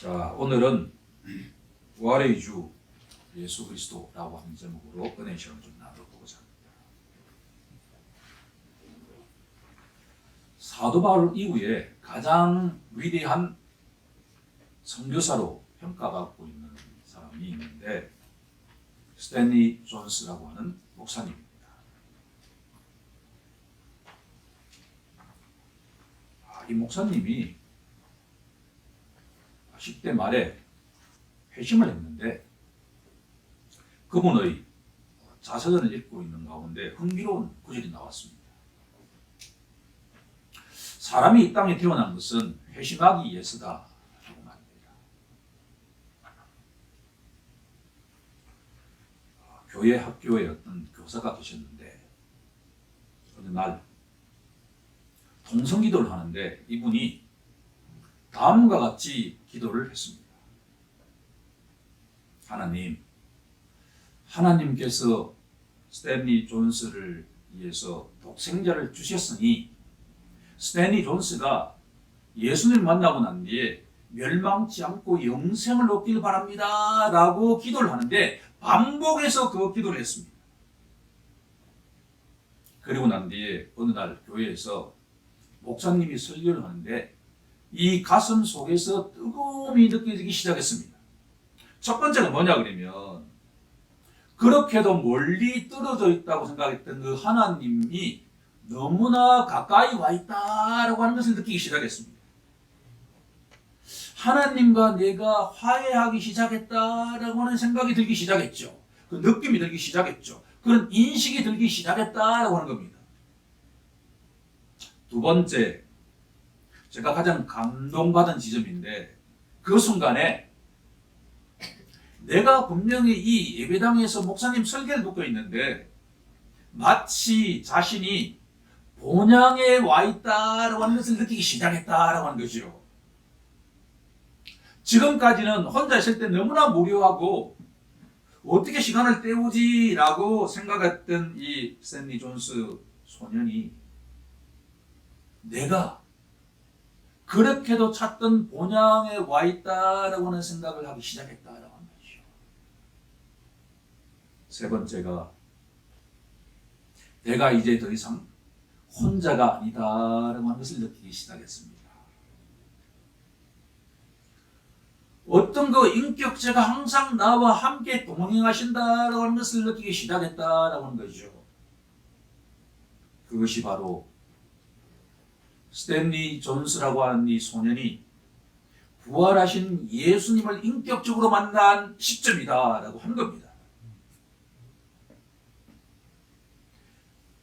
자, 오늘은 부활의 주 예수 그리스도라고 하는 제목으로 은혜 시간을 좀 나눠보고자 합니다. 사도 바울 이후에 가장 위대한 선교사로 평가받고 있는 사람이 있는데 스탠리 존스라고 하는 목사님입니다. 이 목사님이 10대 말에 회심을 했는데 그분의 자서전을 읽고 있는 가운데 흥미로운 구절이 나왔습니다. 사람이 이 땅에 태어난 것은 회심하기 위해서다 라고 말합니다. 교회 학교에 어떤 교사가 계셨는데 어느 날 통성기도를 하는데 이분이 다음과 같이 기도를 했습니다. 하나님께서 스탠리 존스를 위해서 독생자를 주셨으니 스탠리 존스가 예수님을 만나고 난 뒤에 멸망치 않고 영생을 얻길 바랍니다 라고 기도를 하는데 반복해서 그 기도를 했습니다. 그리고 난 뒤에 어느 날 교회에서 목사님이 설교를 하는데 이 가슴 속에서 뜨거움이 느껴지기 시작했습니다. 첫 번째는 뭐냐 그러면 그렇게도 멀리 떨어져 있다고 생각했던 그 하나님이 너무나 가까이 와 있다라고 하는 것을 느끼기 시작했습니다. 하나님과 내가 화해하기 시작했다라고 하는 생각이 들기 시작했죠. 그 느낌이 들기 시작했죠. 그런 인식이 들기 시작했다라고 하는 겁니다. 두 번째, 제가 가장 감동받은 지점인데 그 순간에 내가 분명히 이 예배당에서 목사님 설교를 듣고 있는데 마치 자신이 본향에 와 있다라고 하는 것을 느끼기 시작했다라고 하는 거죠. 지금까지는 혼자 있을 때 너무나 무료하고 어떻게 시간을 때우지라고 생각했던 이 스탠리 존스 소년이 내가 그렇게도 찾던 본향에 와 있다라고 하는 생각을 하기 시작했다라고 하는 거죠. 세 번째가 내가 이제 더 이상 혼자가 아니다라고 하는 것을 느끼기 시작했습니다. 어떤 그 인격체가 항상 나와 함께 동행하신다라고 하는 것을 느끼기 시작했다라고 하는 거죠. 그것이 바로 스탠리 존스라고 하는 이 소년이 부활하신 예수님을 인격적으로 만난 시점이다라고 하는 겁니다.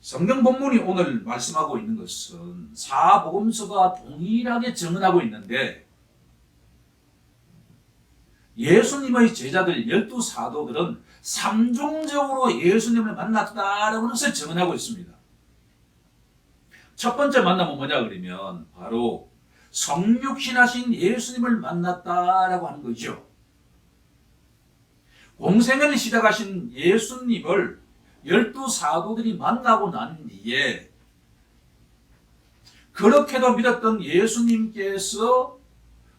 성경 본문이 오늘 말씀하고 있는 것은 사복음서가 동일하게 증언하고 있는데 예수님의 제자들 12사도들은 삼종적으로 예수님을 만났다라고 하는 것을 증언하고 있습니다. 첫 번째 만남은 뭐냐 그러면 바로 성육신하신 예수님을 만났다라고 하는 거죠. 공생애를 시작하신 예수님을 12사도들이 만나고 난 뒤에 그렇게도 믿었던 예수님께서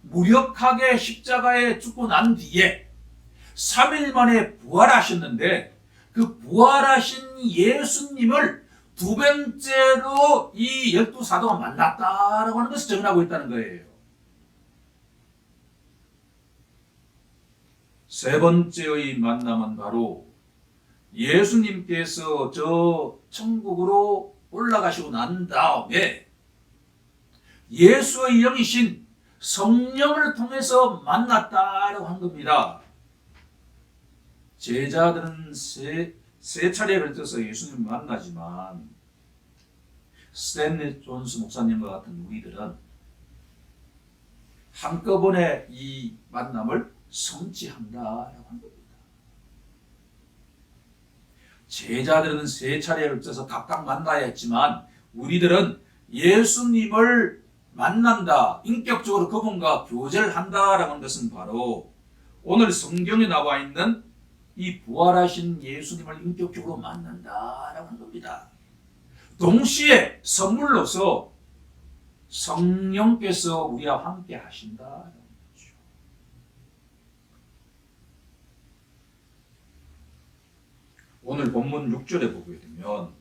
무력하게 십자가에 죽고 난 뒤에 3일 만에 부활하셨는데 그 부활하신 예수님을 두 번째로 이 12사도가 만났다라고 하는 것을 증언하고 있다는 거예요. 세 번째의 만남은 바로 예수님께서 저 천국으로 올라가시고 난 다음에 예수의 영이신 성령을 통해서 만났다라고 한 겁니다. 제자들은 세 차례에 걸쳐서 예수님을 만나지만 스탠리 존스 목사님과 같은 우리들은 한꺼번에 이 만남을 성취한다라고 한 겁니다. 제자들은 세 차례에 걸쳐서 각각 만나야 했지만 우리들은 예수님을 만난다, 인격적으로 그분과 교제를 한다라고 하는 것은 바로 오늘 성경에 나와 있는 이 부활하신 예수님을 인격적으로 만난다라고 하는 겁니다. 동시에 선물로서 성령께서 우리와 함께 하신다라는 거죠. 오늘 본문 6절에 보게 되면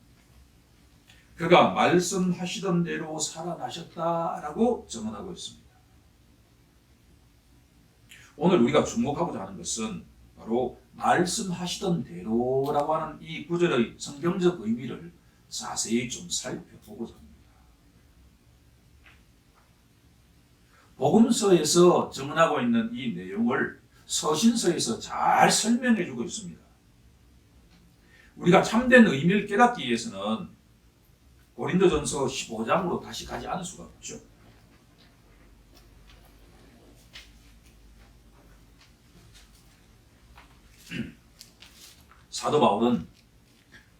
그가 말씀하시던 대로 살아나셨다라고 증언하고 있습니다. 오늘 우리가 주목하고자 하는 것은 바로 말씀하시던 대로라고 하는 이 구절의 성경적 의미를 자세히 좀 살펴보고자 합니다. 복음서에서 증언하고 있는 이 내용을 서신서에서 잘 설명해 주고 있습니다. 우리가 참된 의미를 깨닫기 위해서는 고린도전서 15장으로 다시 가지 않을 수가 없죠. 사도 바울은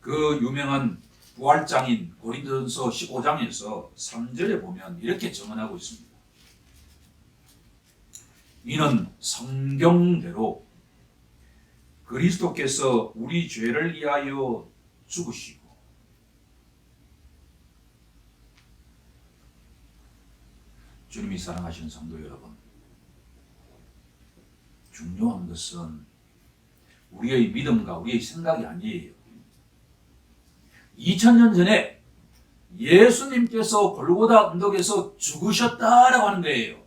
그 유명한 부활장인 고린도전서 15장에서 3절에 보면 이렇게 증언하고 있습니다. 이는 성경대로 그리스도께서 우리 죄를 위하여 죽으시고 주님이 사랑하시는 성도 여러분, 중요한 것은 우리의 믿음과 우리의 생각이 아니에요. 2000년 전에 예수님께서 골고다 언덕에서 죽으셨다라고 하는 거예요.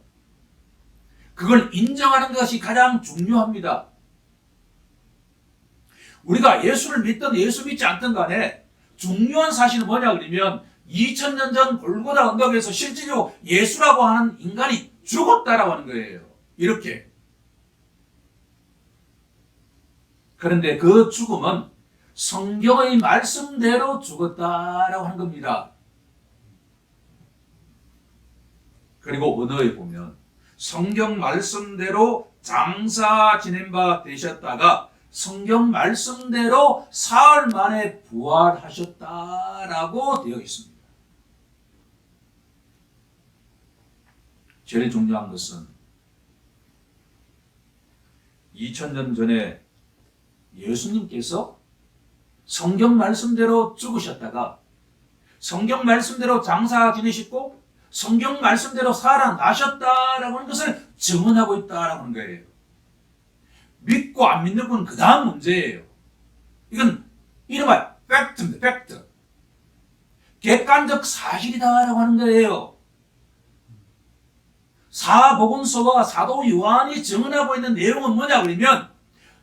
그걸 인정하는 것이 가장 중요합니다. 우리가 예수를 믿든 예수 믿지 않든 간에 중요한 사실은 뭐냐 그러면 2000년 전 골고다 언덕에서 실제로 예수라고 하는 인간이 죽었다라고 하는 거예요. 이렇게. 그런데 그 죽음은 성경의 말씀대로 죽었다라고 하는 겁니다. 그리고 언어에 보면 성경 말씀대로 장사 지낸 바 되셨다가 성경 말씀대로 사흘 만에 부활하셨다라고 되어 있습니다. 제일 중요한 것은 2000년 전에 예수님께서 성경 말씀대로 죽으셨다가 성경 말씀대로 장사 지내셨고 성경 말씀대로 살아나셨다라고 하는 것을 증언하고 있다라고 하는 거예요. 믿고 안 믿는 건 그 다음 문제예요. 이건 이른바 팩트입니다. 팩트. 객관적 사실이다라고 하는 거예요. 사복음서와 사도 요한이 증언하고 있는 내용은 뭐냐 그러면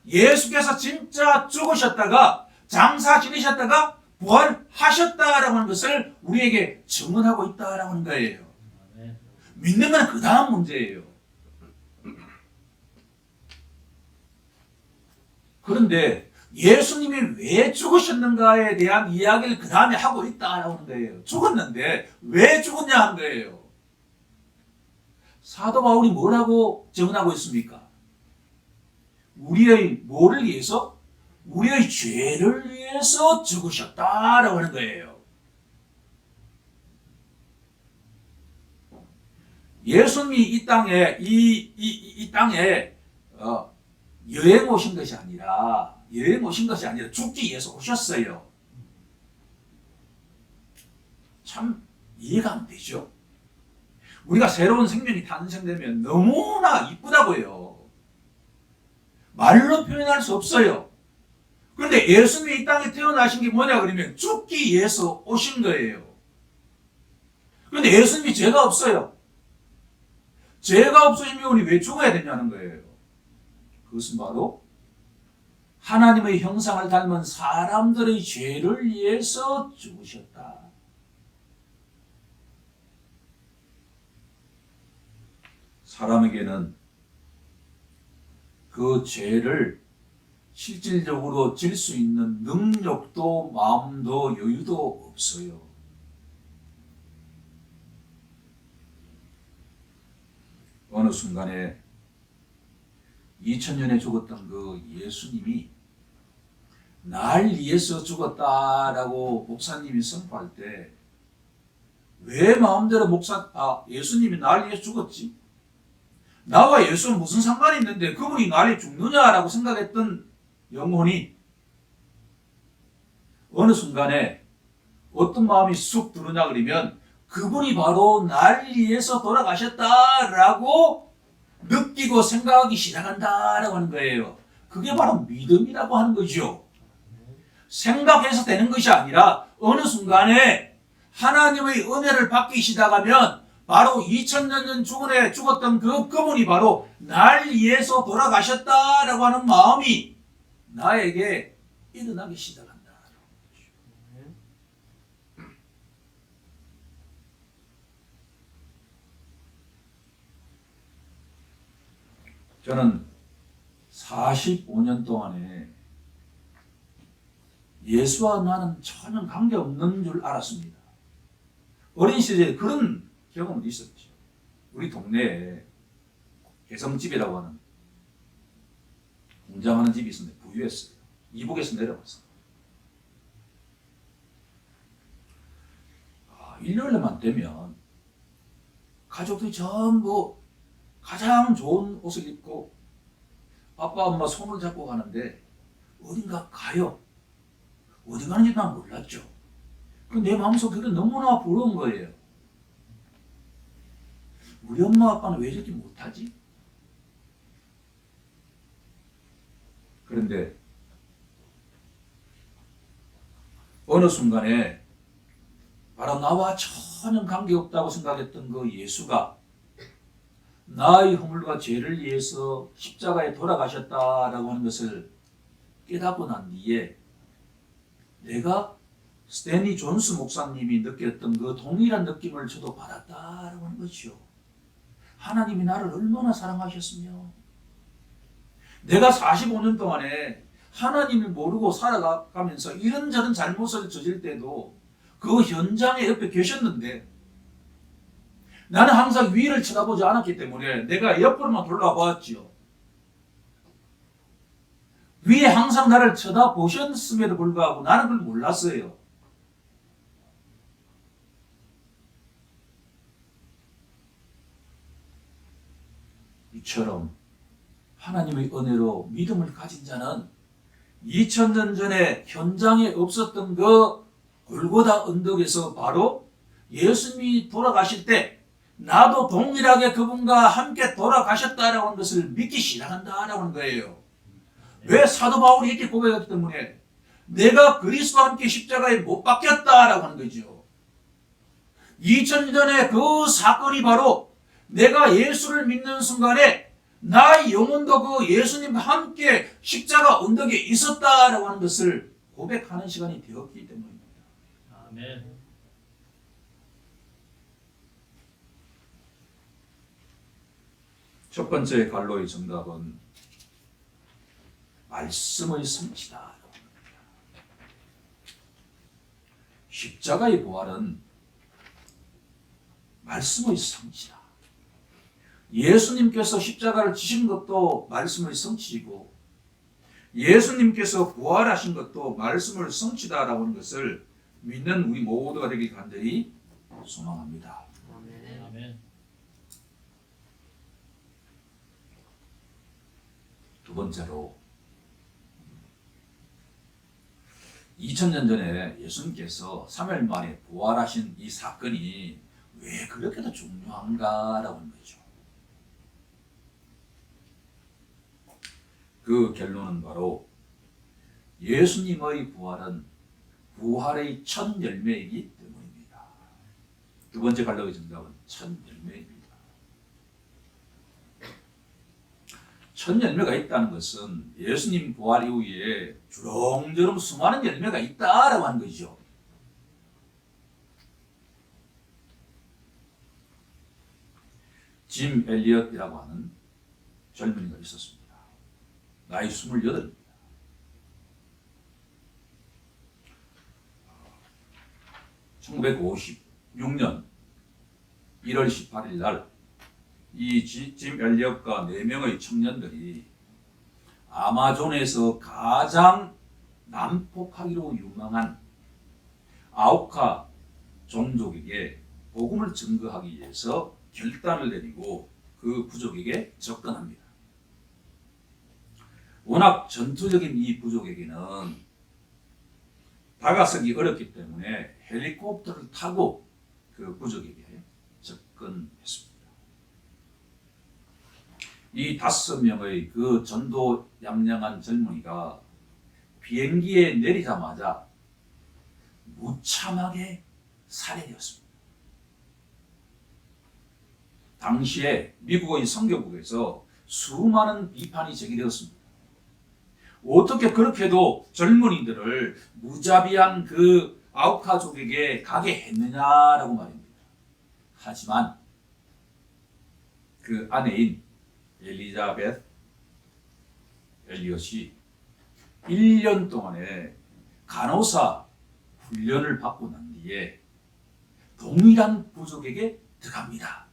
예수께서 진짜 죽으셨다가 장사 지내셨다가 부활하셨다라고 하는 것을 우리에게 증언하고 있다라고 하는 거예요. 믿는 건 그 다음 문제예요. 그런데 예수님이 왜 죽으셨는가에 대한 이야기를 그 다음에 하고 있다라고 하는 거예요. 죽었는데 왜 죽었냐 하는 거예요. 사도 바울이 뭐라고 증언하고 있습니까? 우리의 뭐를 위해서? 우리의 죄를 위해서 죽으셨다라고 하는 거예요. 예수님이 이 땅에 여행 오신 것이 아니라 죽기 위해서 오셨어요. 참 이해가 안 되죠. 우리가 새로운 생명이 탄생되면 너무나 이쁘다고요. 말로 표현할 수 없어요. 그런데 예수님이 이 땅에 태어나신 게 뭐냐 그러면 죽기 위해서 오신 거예요. 그런데 예수님이 죄가 없어요. 죄가 없으시면 우리 왜 죽어야 되냐는 거예요. 그것은 바로 하나님의 형상을 닮은 사람들의 죄를 위해서 죽으셨다. 사람에게는 그 죄를 실질적으로 질 수 있는 능력도 마음도 여유도 없어요. 어느 순간에 2000년에 죽었던 그 예수님이 날 위해서 죽었다라고 목사님이 선포할 때 왜 마음대로 예수님이 날 위해서 죽었지? 나와 예수는 무슨 상관이 있는데 그분이 날 위해 죽느냐라고 생각했던 영혼이 어느 순간에 어떤 마음이 쑥 들으냐 그러면 그분이 바로 날 위해서 돌아가셨다라고 느끼고 생각하기 시작한다라고 하는 거예요. 그게 바로 믿음이라고 하는 거죠. 생각해서 되는 것이 아니라 어느 순간에 하나님의 은혜를 받기 시작하면 바로 2000년 전에 죽었던 그분이 바로 날 위해서 돌아가셨다라고 하는 마음이 나에게 일어나기 시작한다. 저는 45년 동안에 예수와 나는 전혀 관계없는 줄 알았습니다. 어린 시절에 그런 경험도 있었죠. 우리 동네에 개성집이라고 하는 공장하는 집이 있었는데 부유했어요. 이북에서 내려왔어요. 일요일만 되면 가족들이 전부 가장 좋은 옷을 입고 아빠 엄마 손을 잡고 가는데 어딘가 가요. 어디 가는지 난 몰랐죠. 내 마음속에 그게 너무나 부러운 거예요. 우리 엄마 아빠는 왜 이렇게 못하지? 그런데 어느 순간에 바로 나와 전혀 관계없다고 생각했던 그 예수가 나의 허물과 죄를 위해서 십자가에 돌아가셨다라고 하는 것을 깨닫고 난 뒤에 내가 스탠리 존스 목사님이 느꼈던 그 동일한 느낌을 저도 받았다라고 하는 것이요. 하나님이 나를 얼마나 사랑하셨으며 내가 45년 동안에 하나님을 모르고 살아가면서 이런저런 잘못을 저질 때도 그 현장에 옆에 계셨는데 나는 항상 위를 쳐다보지 않았기 때문에 내가 옆으로만 돌아보았지요. 위에 항상 나를 쳐다보셨음에도 불구하고 나는 그걸 몰랐어요. 이처럼 하나님의 은혜로 믿음을 가진 자는 2000년 전에 현장에 없었던 그 골고다 언덕에서 바로 예수님이 돌아가실 때 나도 동일하게 그분과 함께 돌아가셨다라고 하는 것을 믿기 시작한다라고 하는 거예요. 왜 사도 바울이 이렇게 고백했기 때문에 내가 그리스도와 함께 십자가에 못 박혔다라고 하는 거죠. 2000년 전에 그 사건이 바로 내가 예수를 믿는 순간에 나의 영혼도 그 예수님과 함께 십자가 언덕에 있었다라고 하는 것을 고백하는 시간이 되었기 때문입니다. 아멘. 첫 번째 갈로의 정답은 말씀의 성취다. 십자가의 부활은 말씀의 성취다. 예수님께서 십자가를 지신 것도 말씀의 성취이고 예수님께서 부활하신 것도 말씀의 성취다라고 하는 것을 믿는 우리 모두가 되길 간절히 소망합니다. 아멘. 아멘. 두 번째로 2000년 전에 예수님께서 3일 만에 부활하신 이 사건이 왜 그렇게도 중요한가라고 하는 거죠. 그 결론은 바로 예수님의 부활은 부활의 첫 열매이기 때문입니다. 두 번째 갈로의 정답은 첫 열매입니다. 첫 열매가 있다는 것은 예수님 부활 이후에 주렁주렁 수많은 열매가 있다라고 하는 거죠. 짐 엘리엇이라고 하는 젊은이가 있었습니다. 나이 28입니다. (1956년 1월 18일) 날 이 짐 엘리엇과 4명의 청년들이 아마존에서 가장 난폭하기로 유명한 아우카 종족에게 복음을 증거하기 위해서 결단을 내리고 그 부족에게 접근합니다. 워낙 전투적인 이 부족에게는 다가서기 어렵기 때문에 헬리콥터를 타고 그 부족에게 접근했습니다. 이 5명의 그 전도 양양한 젊은이가 비행기에 내리자마자 무참하게 살해되었습니다. 당시에 미국의 선교국에서 수많은 비판이 제기되었습니다. 어떻게 그렇게도 젊은이들을 무자비한 그 아우카족에게 가게 했느냐라고 말입니다. 하지만 그 아내인 엘리자베스 엘리엇이 1년 동안의 간호사 훈련을 받고 난 뒤에 동일한 부족에게 들어갑니다.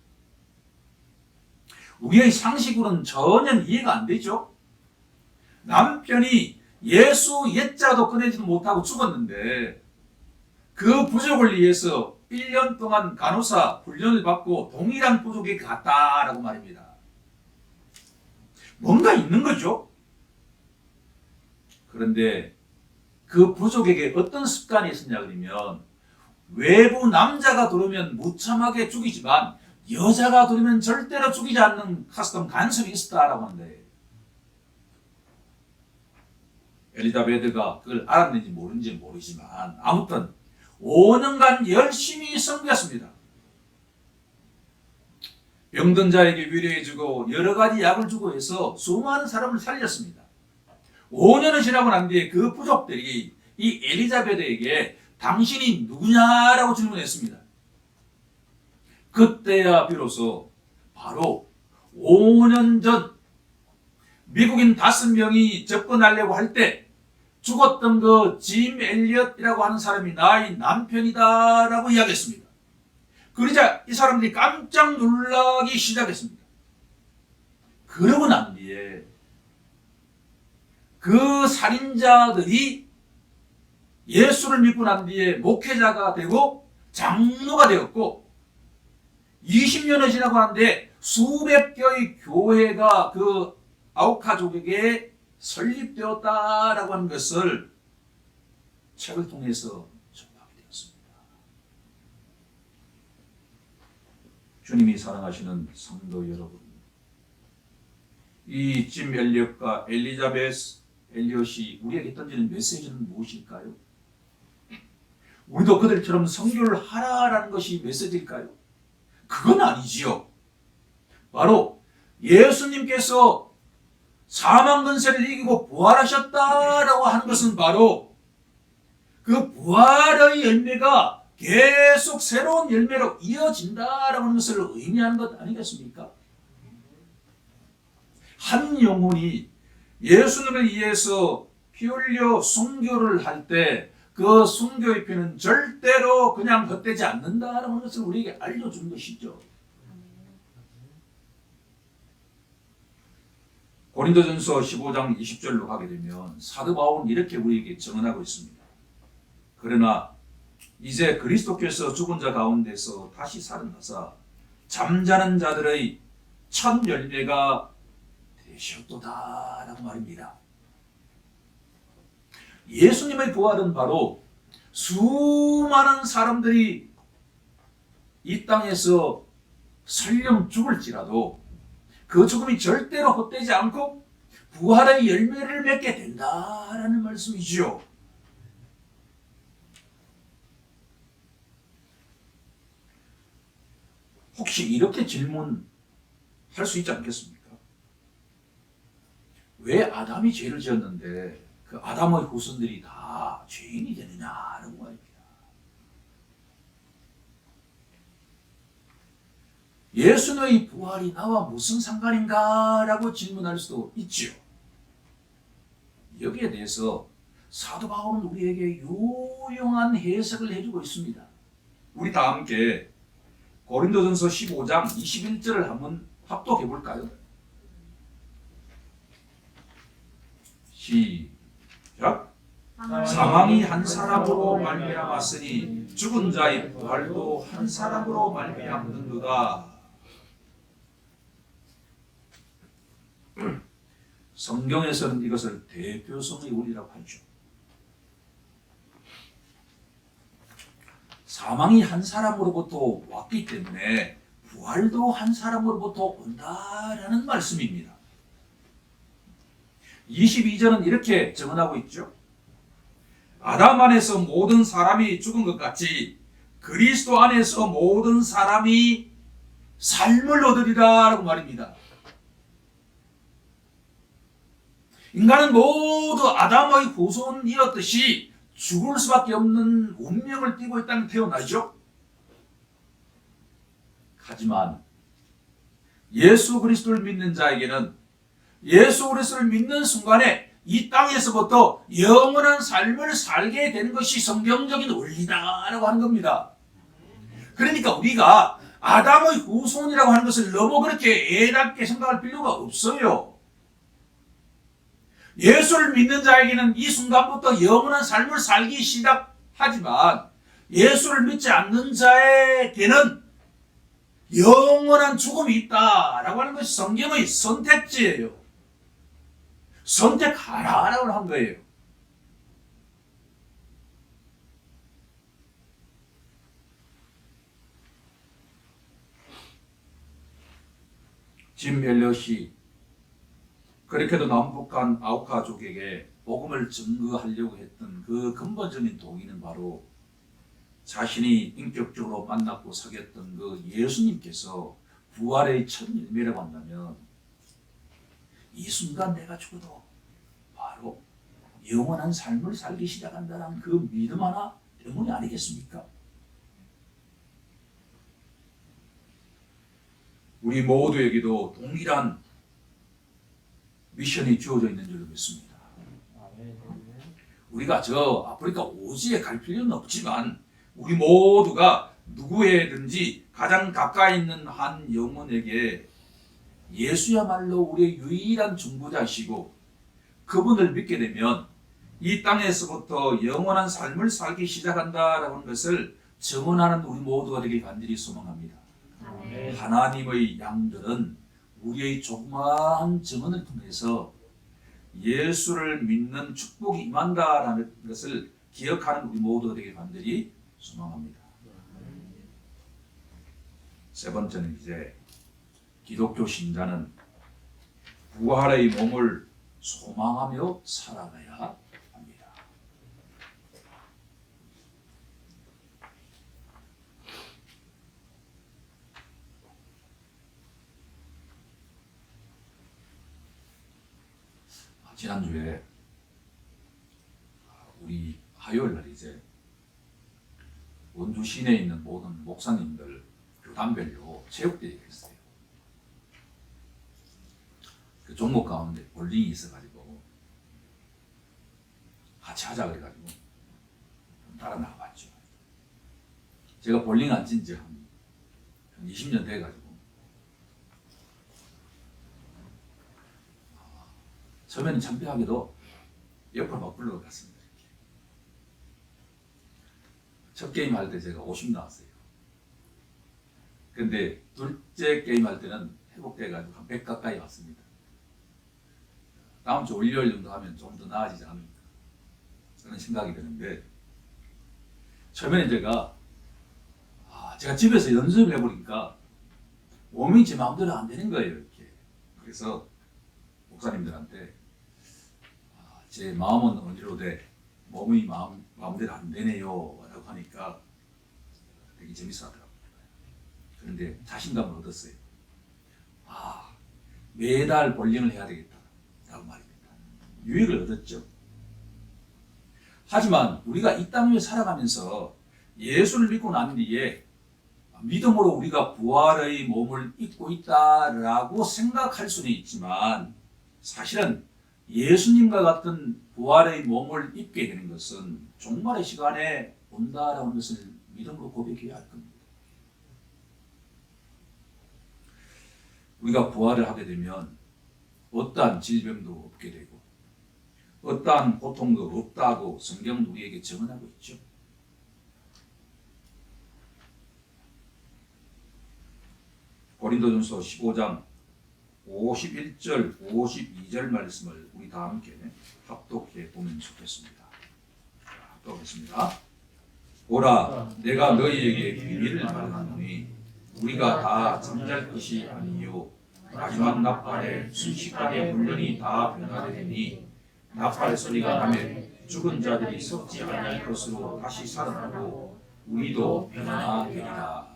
우리의 상식으로는 전혀 이해가 안 되죠. 남편이 예수 옛자도 꺼내지도 못하고 죽었는데 그 부족을 위해서 1년 동안 간호사 훈련을 받고 동일한 부족에게 갔다라고 말입니다. 뭔가 있는 거죠. 그런데 그 부족에게 어떤 습관이 있었냐 그러면 외부 남자가 들어오면 무참하게 죽이지만 여자가 들어오면 절대로 죽이지 않는 카스텀 간섭이 있었다라고 하는데 엘리자베드가 그걸 알았는지 모르는지 모르지만 아무튼 5년간 열심히 섬겼습니다. 병든 자에게 위로해주고 여러 가지 약을 주고 해서 수많은 사람을 살렸습니다. 5년을 지나고 난 뒤에 그 부족들이 이 엘리자베드에게 당신이 누구냐라고 질문했습니다. 그때야 비로소 바로 5년 전 미국인 5명이 접근하려고 할 때 죽었던 그 짐 엘리엇이라고 하는 사람이 나의 남편이다라고 이야기했습니다. 그러자 이 사람들이 깜짝 놀라기 시작했습니다. 그러고 난 뒤에 그 살인자들이 예수를 믿고 난 뒤에 목회자가 되고 장로가 되었고 20년을 지나고 난데 수백 개의 교회가 그 아우카족에게 설립되었다라고 하는 것을 책을 통해서 접하게 되었습니다. 주님이 사랑하시는 성도 여러분, 이 짐 엘리엇과 엘리자베스 엘리엇이 우리에게 던지는 메시지는 무엇일까요? 우리도 그들처럼 선교를 하라라는 것이 메시지일까요? 그건 아니지요. 바로 예수님께서 사망 근세를 이기고 부활하셨다라고 하는 것은 바로 그 부활의 열매가 계속 새로운 열매로 이어진다라고 하는 것을 의미하는 것 아니겠습니까? 한 영혼이 예수님을 위해서 피 흘려 순교를 할 때 그 순교의 피는 절대로 그냥 헛되지 않는다라는 것을 우리에게 알려주는 것이죠. 고린도전서 15장 20절로 가게 되면 사도 바울은 이렇게 우리에게 증언하고 있습니다. 그러나 이제 그리스도께서 죽은 자 가운데서 다시 살아나사 잠자는 자들의 첫 열매가 되셨도다라고 말입니다. 예수님의 부활은 바로 수많은 사람들이 이 땅에서 설령 죽을지라도 그 죽음이 절대로 헛되지 않고 부활의 열매를 맺게 된다라는 말씀이지요. 혹시 이렇게 질문할 수 있지 않겠습니까? 왜 아담이 죄를 지었는데 그 아담의 후손들이 다 죄인이 되느냐라고 말입니다. 예수님의 부활이 나와 무슨 상관인가라고 질문할 수도 있지요. 여기에 대해서 사도 바울은 우리에게 유용한 해석을 해주고 있습니다. 우리 다 함께 고린도전서 15장 21절을 한번 합독해 볼까요? 시작. 사망이 한 사람으로 말미암았으니 죽은 자의 부활도 한 사람으로 말미암는도다. 성경에서는 이것을 대표성의 우리라고 하죠. 사망이 한 사람으로부터 왔기 때문에 부활도 한 사람으로부터 온다라는 말씀입니다. 22절은 이렇게 증언하고 있죠. 아담 안에서 모든 사람이 죽은 것 같이 그리스도 안에서 모든 사람이 삶을 얻으리라라고 말입니다. 인간은 모두 아담의 후손이었듯이 죽을 수밖에 없는 운명을 띠고 이 땅에 태어나죠. 하지만 예수 그리스도를 믿는 자에게는 예수 그리스도를 믿는 순간에 이 땅에서부터 영원한 삶을 살게 되는 것이 성경적인 원리다라고 하는 겁니다. 그러니까 우리가 아담의 후손이라고 하는 것을 너무 그렇게 애답게 생각할 필요가 없어요. 예수를 믿는 자에게는 이 순간부터 영원한 삶을 살기 시작하지만 예수를 믿지 않는 자에게는 영원한 죽음이 있다라고 하는 것이 성경의 선택지예요. 선택하라라고 한 거예요. 짐 엘리엇이 그렇게도 남북한 아우카족에게 복음을 증거하려고 했던 그 근본적인 동기는 바로 자신이 인격적으로 만났고 사귀었던 그 예수님께서 부활의 첫 열매라고 한다면 이 순간 내가 죽어도 바로 영원한 삶을 살기 시작한다는 그 믿음 하나 때문이 아니겠습니까? 우리 모두에게도 동일한 미션이 주어져 있는 줄 믿습니다. 우리가 저 아프리카 오지에 갈 필요는 없지만 우리 모두가 누구에든지 가장 가까이 있는 한 영혼에게 예수야말로 우리의 유일한 중보자이시고 그분을 믿게 되면 이 땅에서부터 영원한 삶을 살기 시작한다라는 것을 증언하는 우리 모두가 되길 간절히 소망합니다. 하나님의 양들은 우리의 조그마한 증언을 통해서 예수를 믿는 축복이 임한다라는 것을 기억하는 우리 모두가 되길 간절히 소망합니다. 세 번째는 이제 기독교 신자는 부활의 몸을 소망하며 살아가야 합니다. 지난주에 우리 화요일 날 이제 원주 시내에 있는 모든 목사님들 교단별로 체육대회가 있어요. 그 종목 가운데 볼링이 있어가지고 같이 하자 그래가지고 따라 나가봤죠. 제가 볼링 안 친 지 한 20년 돼가지고 처음에는 창피하게도 옆으로 막 불러갔습니다. 첫 게임 할 때 제가 50 나왔어요. 근데 둘째 게임 할 때는 회복돼가지고 한 100 가까이 왔습니다. 다음 주 월요일 정도 하면 좀 더 나아지지 않을까 그런 생각이 드는데 처음에는 제가 집에서 연습을 해보니까 몸이 제 마음대로 안 되는 거예요. 이렇게. 그래서 목사님들한테 제 마음은 어디로 돼? 몸이 마음대로 안 되네요 라고 하니까 되게 재밌어 하더라고요. 그런데 자신감을 얻었어요. 매달 볼링을 해야 되겠다 라고 말입니다. 유익을 얻었죠. 하지만 우리가 이 땅 위에 살아가면서 예수를 믿고 난 뒤에 믿음으로 우리가 부활의 몸을 입고 있다라고 생각할 수는 있지만 사실은 예수님과 같은 부활의 몸을 입게 되는 것은 종말의 시간에 온다라는 것을 믿음으로 고백해야 할 겁니다. 우리가 부활을 하게 되면 어떠한 질병도 없게 되고 어떠한 고통도 없다고 성경은 우리에게 증언하고 있죠. 고린도전서 15장 51절, 52절 말씀을 우리 다 함께 합독해 보면 좋겠습니다. 합독하겠습니다. 보라, 내가 너희에게 비밀을 말하노니 우리가 다 잠잘 것이 아니요 마지막 나팔에 순식간에 물론이 다 변화되니 나팔 소리가 나면 죽은 자들이 썩지 아니할 것으로 다시 살아나고 우리도 변화되리라.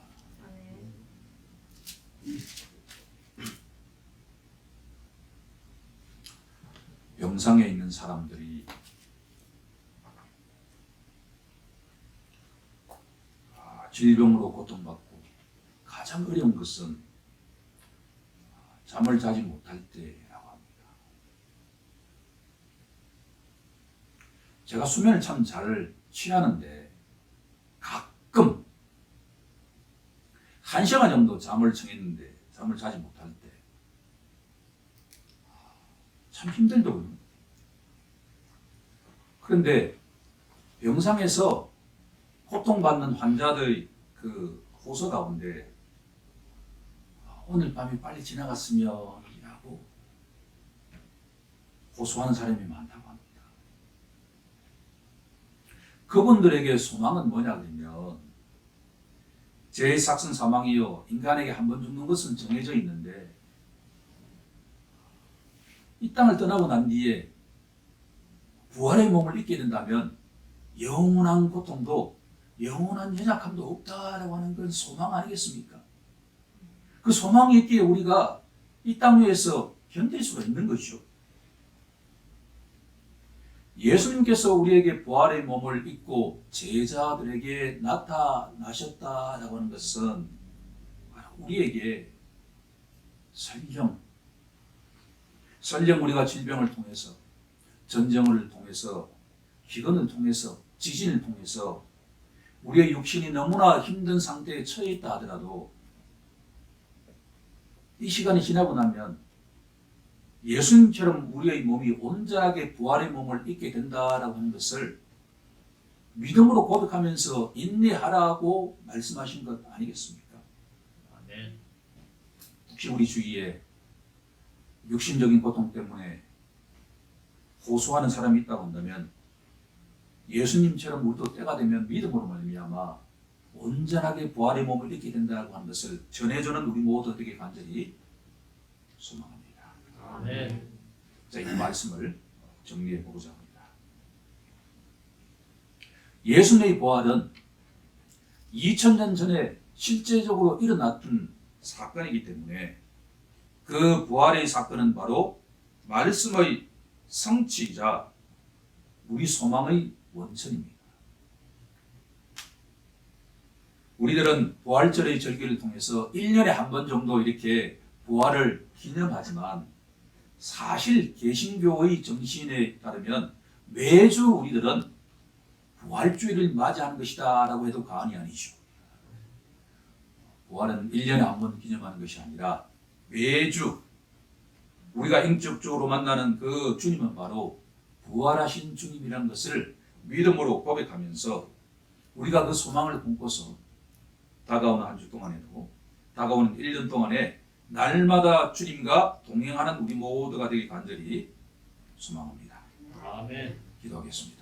병상에 있는 사람들이 질병으로 고통받고 가장 어려운 것은 잠을 자지 못할 때라고 합니다. 제가 수면을 참 잘 취하는데 가끔 1시간 정도 잠을 청했는데 잠을 자지 못할 때 참 힘들더군요. 그런데 병상에서 고통받는 환자들의 그 호소 가운데 오늘 밤이 빨리 지나갔으면 이라고 호소하는 사람이 많다고 합니다. 그분들에게 소망은 뭐냐 그러면 제사슨 사망이요 인간에게 한 번 죽는 것은 정해져 있는데 이 땅을 떠나고 난 뒤에 부활의 몸을 입게 된다면 영원한 고통도 영원한 연약함도 없다라고 하는 건 소망 아니겠습니까? 그 소망이 있기에 우리가 이 땅 위에서 견딜 수가 있는 것이죠. 예수님께서 우리에게 부활의 몸을 입고 제자들에게 나타나셨다라고 하는 것은 우리에게 설령 우리가 질병을 통해서 전쟁을 통해서 기근을 통해서 지진을 통해서 우리의 육신이 너무나 힘든 상태에 처해 있다 하더라도 이 시간이 지나고 나면 예수님처럼 우리의 몸이 온전하게 부활의 몸을 입게 된다라고 하는 것을 믿음으로 고백하면서 인내하라고 말씀하신 것 아니겠습니까? 아멘. 혹시 우리 주위에 육신적인 고통 때문에 호소하는 사람이 있다고 한다면 예수님처럼 우리도 때가 되면 믿음으로 말미암아 온전하게 부활의 몸을 입게 된다고 하는 것을 전해주는 우리 모두에게 간절히 소망합니다. 아멘. 자, 이 말씀을 정리해 보고자 합니다. 예수님의 부활은 2000년 전에 실제적으로 일어났던 사건이기 때문에 그 부활의 사건은 바로 말씀의 성취이자 우리 소망의 원천입니다. 우리들은 부활절의 절기를 통해서 1년에 한 번 정도 이렇게 부활을 기념하지만 사실 개신교의 정신에 따르면 매주 우리들은 부활주의를 맞이하는 것이다 라고 해도 과언이 아니죠. 부활은 1년에 한 번 기념하는 것이 아니라 매주 우리가 인격적으로 만나는 그 주님은 바로 부활하신 주님이라는 것을 믿음으로 고백하면서 우리가 그 소망을 품고서 다가오는 한 주 동안에도 다가오는 1년 동안에 날마다 주님과 동행하는 우리 모두가 되길 간절히 소망합니다. 아멘. 기도하겠습니다.